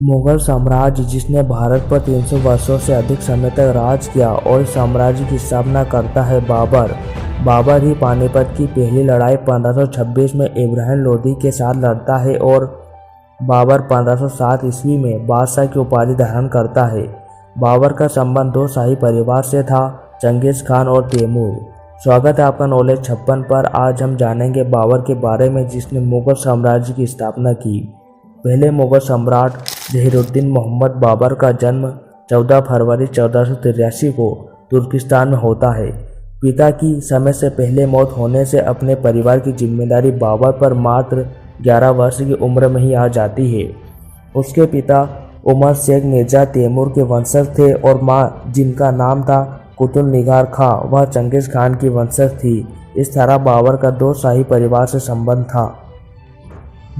मुगल साम्राज्य, जिसने भारत पर 300 वर्षों से अधिक समय तक राज किया, और इस साम्राज्य की स्थापना करता है बाबर। बाबर ही पानीपत की पहली लड़ाई 1526 में इब्राहिम लोदी के साथ लड़ता है और बाबर 1507 ईस्वी में बादशाह की उपाधि धारण करता है। बाबर का संबंध दो शाही परिवार से था, चंगेज खान और तैमूर। स्वागत है आपका नॉलेज 56 पर। आज हम जानेंगे बाबर के बारे में, जिसने मुगल साम्राज्य की स्थापना की। पहले मुगल सम्राट जहीरुद्दीन मोहम्मद बाबर का जन्म 14 फरवरी 1483 को तुर्किस्तान में होता है। पिता की समय से पहले मौत होने से अपने परिवार की जिम्मेदारी बाबर पर मात्र 11 वर्ष की उम्र में ही आ जाती है। उसके पिता उमर शेख मिर्जा तैमूर के वंशज थे और माँ, जिनका नाम था कुतुब निगार खां, वह चंगेज खान की वंशज थी। इस तरह बाबर का दो शाही परिवार से संबंध था।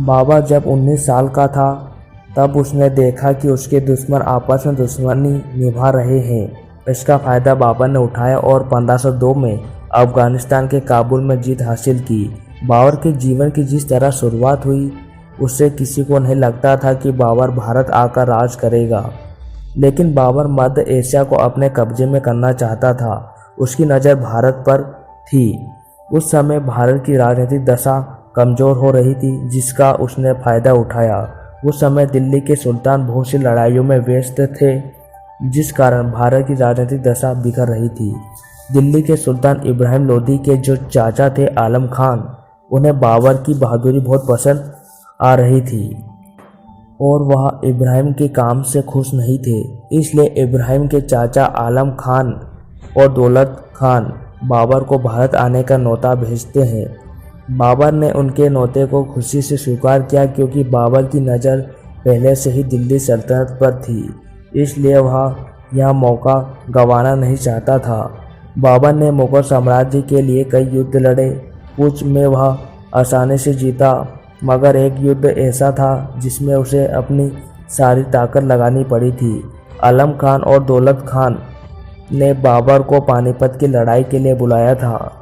बाबर जब 19 साल का था तब उसने देखा कि उसके दुश्मन आपस में दुश्मनी निभा रहे हैं। इसका फायदा बाबर ने उठाया और 1502 में अफगानिस्तान के काबुल में जीत हासिल की। बाबर के जीवन की जिस तरह शुरुआत हुई, उससे किसी को नहीं लगता था कि बाबर भारत आकर राज करेगा। लेकिन बाबर मध्य एशिया को अपने कब्जे में करना चाहता था। उसकी नज़र भारत पर थी। उस समय भारत की राजनीतिक दशा कमज़ोर हो रही थी, जिसका उसने फ़ायदा उठाया। उस समय दिल्ली के सुल्तान बहुत सी लड़ाइयों में व्यस्त थे, जिस कारण भारत की राजनीतिक दशा बिखर रही थी। दिल्ली के सुल्तान इब्राहिम लोदी के जो चाचा थे आलम खान, उन्हें बाबर की बहादुरी बहुत पसंद आ रही थी और वह इब्राहिम के काम से खुश नहीं थे। इसलिए इब्राहिम के चाचा आलम खान और दौलत खान बाबर को भारत आने का न्योता भेजते हैं। बाबर ने उनके न्योते को खुशी से स्वीकार किया, क्योंकि बाबर की नज़र पहले से ही दिल्ली सल्तनत पर थी। इसलिए वह यह मौका गंवाना नहीं चाहता था। बाबर ने मुगल साम्राज्य के लिए कई युद्ध लड़े। कुछ में वह आसानी से जीता, मगर एक युद्ध ऐसा था जिसमें उसे अपनी सारी ताकत लगानी पड़ी थी। आलम खान और दौलत खान ने बाबर को पानीपत की लड़ाई के लिए बुलाया था।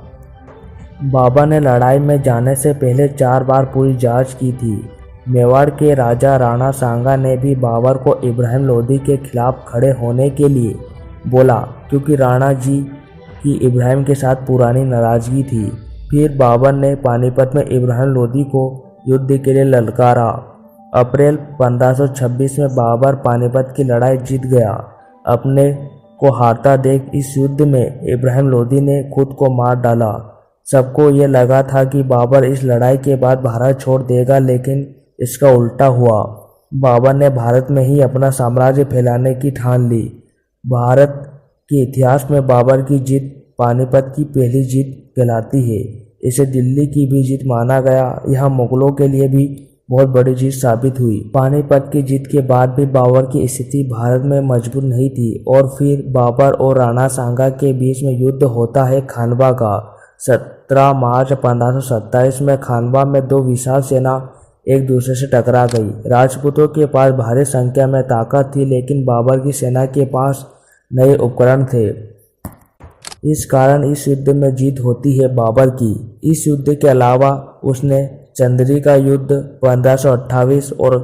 बाबर ने लड़ाई में जाने से पहले 4 बार पूरी जांच की थी। मेवाड़ के राजा राणा सांगा ने भी बाबर को इब्राहिम लोदी के खिलाफ खड़े होने के लिए बोला, क्योंकि राणा जी की इब्राहिम के साथ पुरानी नाराजगी थी। फिर बाबर ने पानीपत में इब्राहिम लोदी को युद्ध के लिए ललकारा। अप्रैल 1526 में बाबर पानीपत की लड़ाई जीत गया। अपने को हारता देख इस युद्ध में इब्राहिम लोदी ने खुद को मार डाला। सबको ये लगा था कि बाबर इस लड़ाई के बाद भारत छोड़ देगा, लेकिन इसका उल्टा हुआ। बाबर ने भारत में ही अपना साम्राज्य फैलाने की ठान ली। भारत के इतिहास में बाबर की जीत पानीपत की पहली जीत कहलाती है। इसे दिल्ली की भी जीत माना गया। यह मुगलों के लिए भी बहुत बड़ी जीत साबित हुई। पानीपत की जीत के बाद भी बाबर की स्थिति भारत में मजबूत नहीं थी और फिर बाबर और राणा सांगा के बीच में युद्ध होता है खानवा का। 17 मार्च 1527 में खानवा में दो विशाल सेना एक दूसरे से टकरा गई। राजपूतों के पास भारी संख्या में ताकत थी, लेकिन बाबर की सेना के पास नए उपकरण थे। इस कारण इस युद्ध में जीत होती है बाबर की। इस युद्ध के अलावा उसने चंद्री का युद्ध 1528 और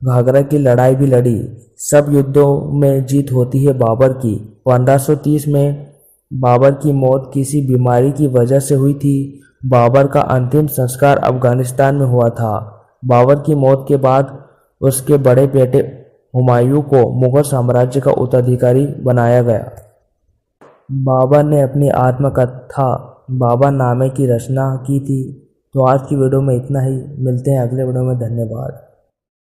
घाघरा की लड़ाई भी लड़ी। सब युद्धों में जीत होती है बाबर की। 1530 में बाबर की मौत किसी बीमारी की वजह से हुई थी। बाबर का अंतिम संस्कार अफगानिस्तान में हुआ था। बाबर की मौत के बाद उसके बड़े बेटे हुमायूं को मुगल साम्राज्य का उत्तराधिकारी बनाया गया। बाबर ने अपनी आत्मकथा बाबरनामे की रचना की थी। तो आज की वीडियो में इतना ही। मिलते हैं अगले वीडियो में। धन्यवाद।